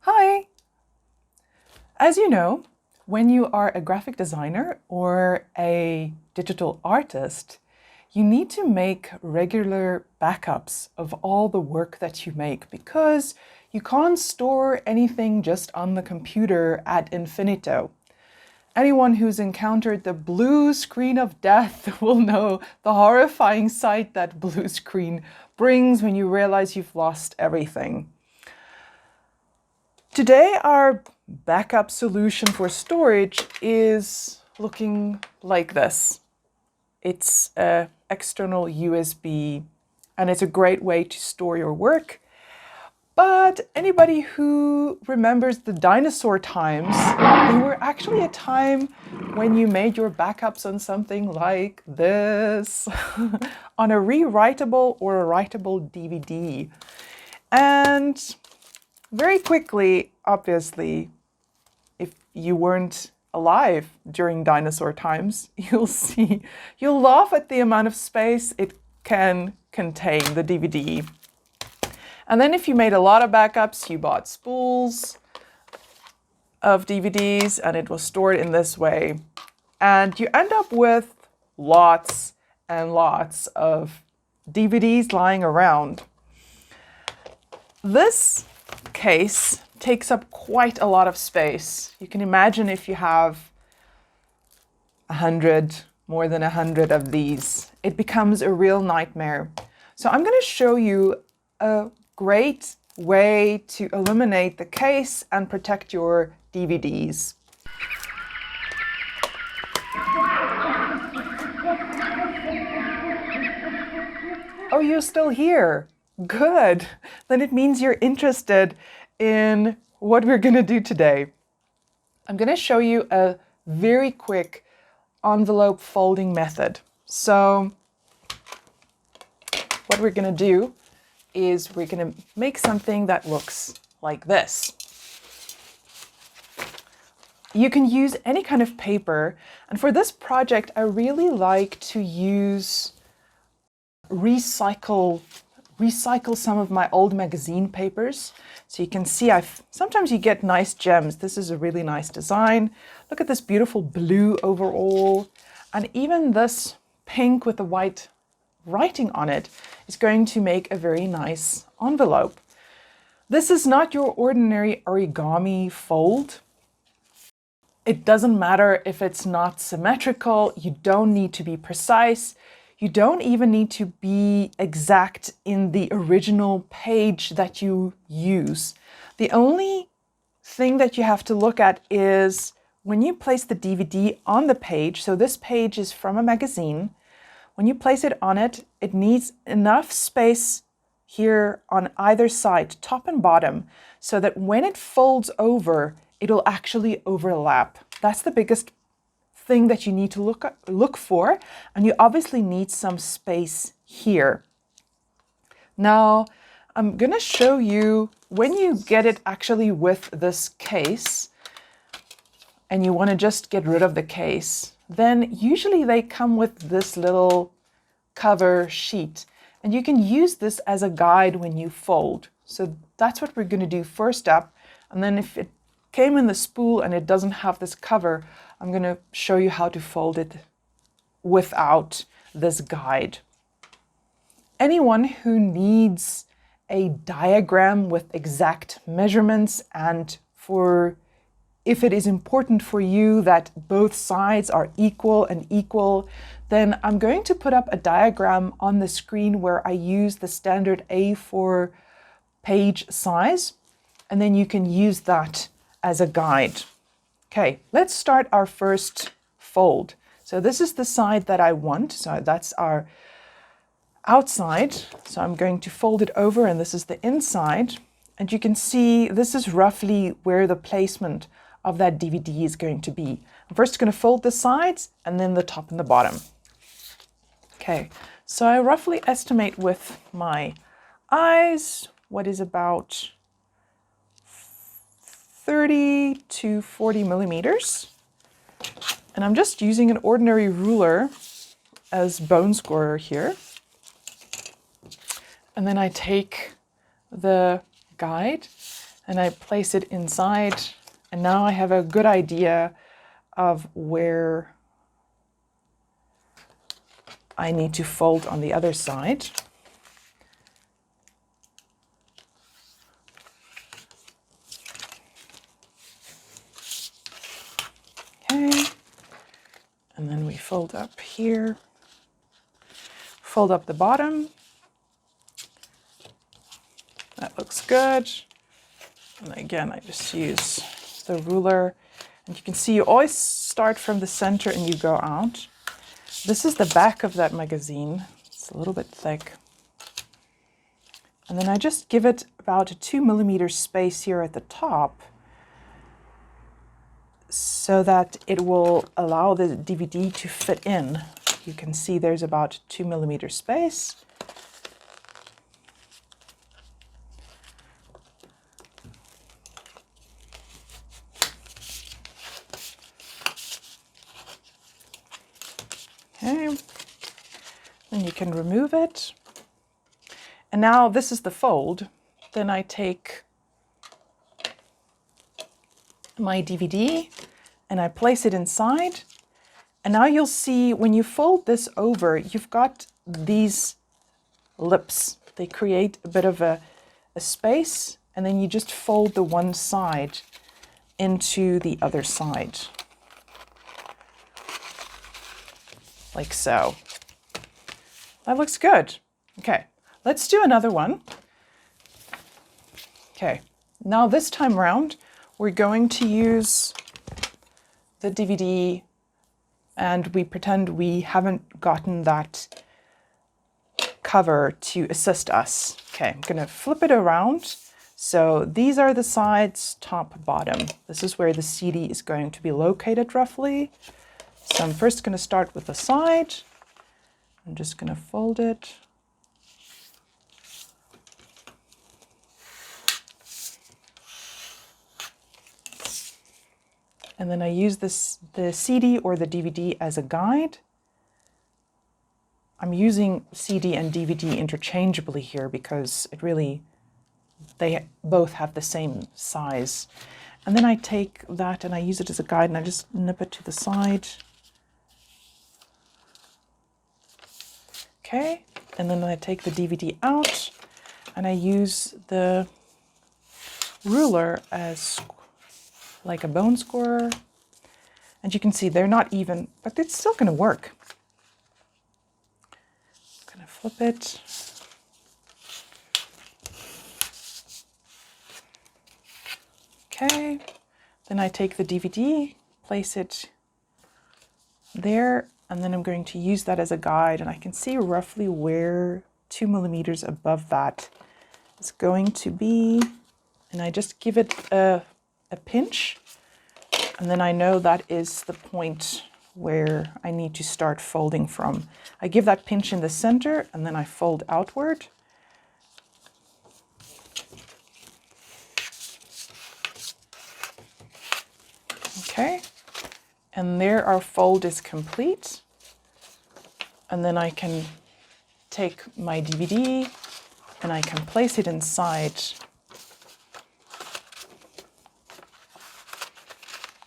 Hi! As you know, when you are a graphic designer or a digital artist, you need to make regular backups of all the work that you make because you can't store anything just on the computer ad infinito. Anyone who's encountered the blue screen of death will know the horrifying sight that blue screen brings when you realize you've lost everything. Today, our backup solution for storage is looking like this. It's an external USB, and it's a great way to store your work. But anybody who remembers the dinosaur times, they were actually a time when you made your backups on something like this, on a rewritable or a writable DVD. And very quickly, obviously, if you weren't alive during dinosaur times, you'll laugh at the amount of space it can contain, the DVD. And then if you made a lot of backups, you bought spools of DVDs and it was stored in this way. And you end up with lots and lots of DVDs lying around. This case takes up quite a lot of space. You can imagine if you have 100, more than 100 of these, it becomes a real nightmare. So I'm going to show you a great way to eliminate the case and protect your DVDs. Oh, you're still here. Good. Then it means you're interested in what we're going to do today. I'm going to show you a very quick envelope folding method. So what we're going to do is we're going to make something that looks like this. You can use any kind of paper, and for this project I really like to use recycle some of my old magazine papers. So you can see sometimes you get nice gems. This is a really nice design. Look at this beautiful blue overall, and even this pink with the white writing on it is going to make a very nice envelope. This is not your ordinary origami fold. It doesn't matter if it's not symmetrical. You don't need to be precise. You don't even need to be exact in the original page that you use. The only thing that you have to look at is when you place the DVD on the page, so this page is from a magazine, when you place it on it, it needs enough space here on either side, top and bottom, so that when it folds over, it'll actually overlap. That's the biggest thing that you need to look for, and you obviously need some space here. Now, I'm going to show you when you get it actually with this case, and you want to just get rid of the case, then usually they come with this little cover sheet, and you can use this as a guide when you fold. So that's what we're going to do first up, and then if it came in the spool and it doesn't have this cover, I'm going to show you how to fold it without this guide. Anyone who needs a diagram with exact measurements, and if it is important for you that both sides are equal, then I'm going to put up a diagram on the screen where I use the standard A4 page size, and then you can use that as a guide. Okay, let's start our first fold. So this is the side that I want. So that's our outside. So I'm going to fold it over, and this is the inside. And you can see this is roughly where the placement of that DVD is going to be. I'm first going to fold the sides and then the top and the bottom. Okay, so I roughly estimate with my eyes what is about 30 to 40 millimeters. And I'm just using an ordinary ruler as bone scorer here. And then I take the guide and I place it inside. And now I have a good idea of where I need to fold on the other side. Okay, and then we fold up here, fold up the bottom. That looks good. And again, I just use the ruler. And you can see you always start from the center and you go out. This is the back of that magazine. It's a little bit thick. And then I just give it about a 2 millimeter space here at the top so that it will allow the DVD to fit in. You can see there's about 2 millimeter space. Okay, then you can remove it. And now this is the fold. Then I take my DVD and I place it inside. And now you'll see when you fold this over, you've got these lips. They create a bit of a space, and then you just fold the one side into the other side. Like so. That looks good. Okay, let's do another one. Okay, now this time around, we're going to use the DVD and we pretend we haven't gotten that cover to assist us. Okay, I'm gonna flip it around. So these are the sides, top, bottom. This is where the CD is going to be located roughly. So I'm first gonna start with the side. I'm just gonna fold it. And then I use the CD or the DVD as a guide. I'm using CD and DVD interchangeably here because they both have the same size. And then I take that and I use it as a guide and I just nip it to the side. Okay, and then I take the DVD out and I use the ruler as like a bone scorer. And you can see they're not even, but it's still gonna work. I'm gonna flip it. Okay, then I take the DVD, place it there, and then I'm going to use that as a guide, and I can see roughly where 2 millimeters above that is going to be, and I just give it a pinch, and then I know that is the point where I need to start folding from. I give that pinch in the center, and then I fold outward. Okay, and there our fold is complete. And then I can take my DVD and I can place it inside.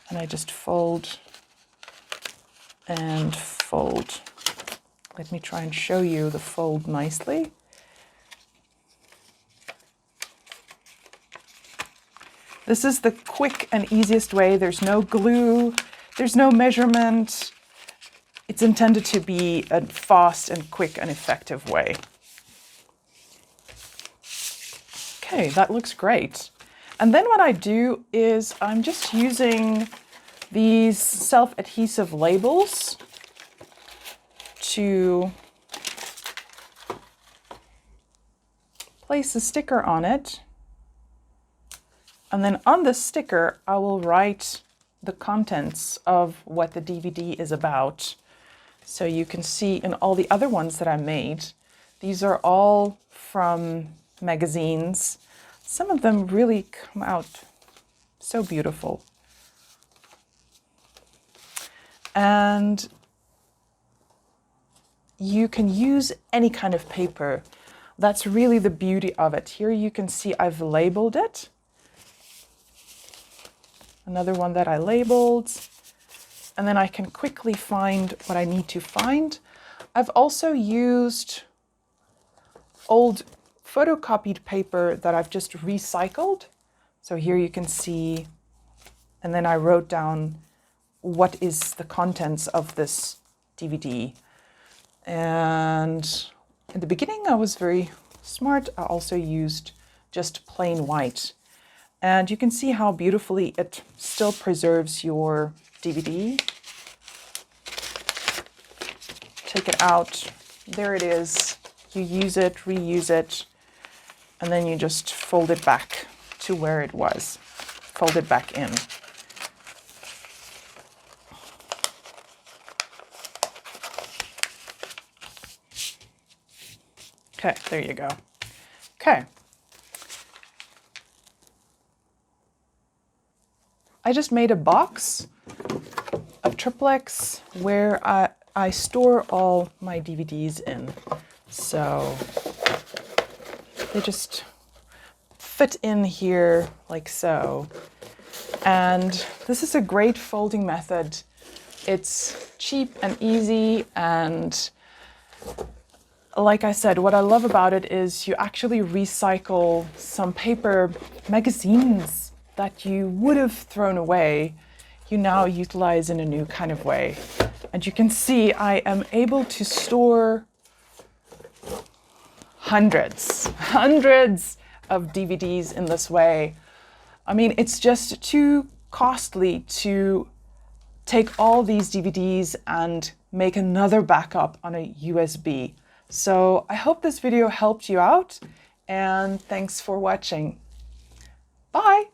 And I just fold and fold. Let me try and show you the fold nicely. This is the quick and easiest way. There's no glue, there's no measurement. It's intended to be a fast and quick and effective way. Okay, that looks great. And then what I do is I'm just using these self-adhesive labels to place a sticker on it. And then on the sticker, I will write the contents of what the DVD is about. So you can see in all the other ones that I made, these are all from magazines. Some of them really come out so beautiful. And you can use any kind of paper. That's really the beauty of it. Here you can see I've labeled it. another one that I labeled, and then I can quickly find what I need to find. I've also used old photocopied paper that I've just recycled. So here you can see, and then I wrote down what is the contents of this DVD. And in the beginning I was very smart. I also used just plain white. And you can see how beautifully it still preserves your DVD. Take it out. There it is. You use it, reuse it, and then you just fold it back to where it was. Fold it back in. Okay, there you go. Okay. I just made a box, a triplex, where I store all my DVDs in. So they just fit in here like so. And this is a great folding method. It's cheap and easy, and like I said, what I love about it is you actually recycle some paper magazines that you would have thrown away, you now utilize in a new kind of way. And you can see I am able to store hundreds of DVDs in this way. I mean, it's just too costly to take all these DVDs and make another backup on a USB. So I hope this video helped you out, and thanks for watching. Bye!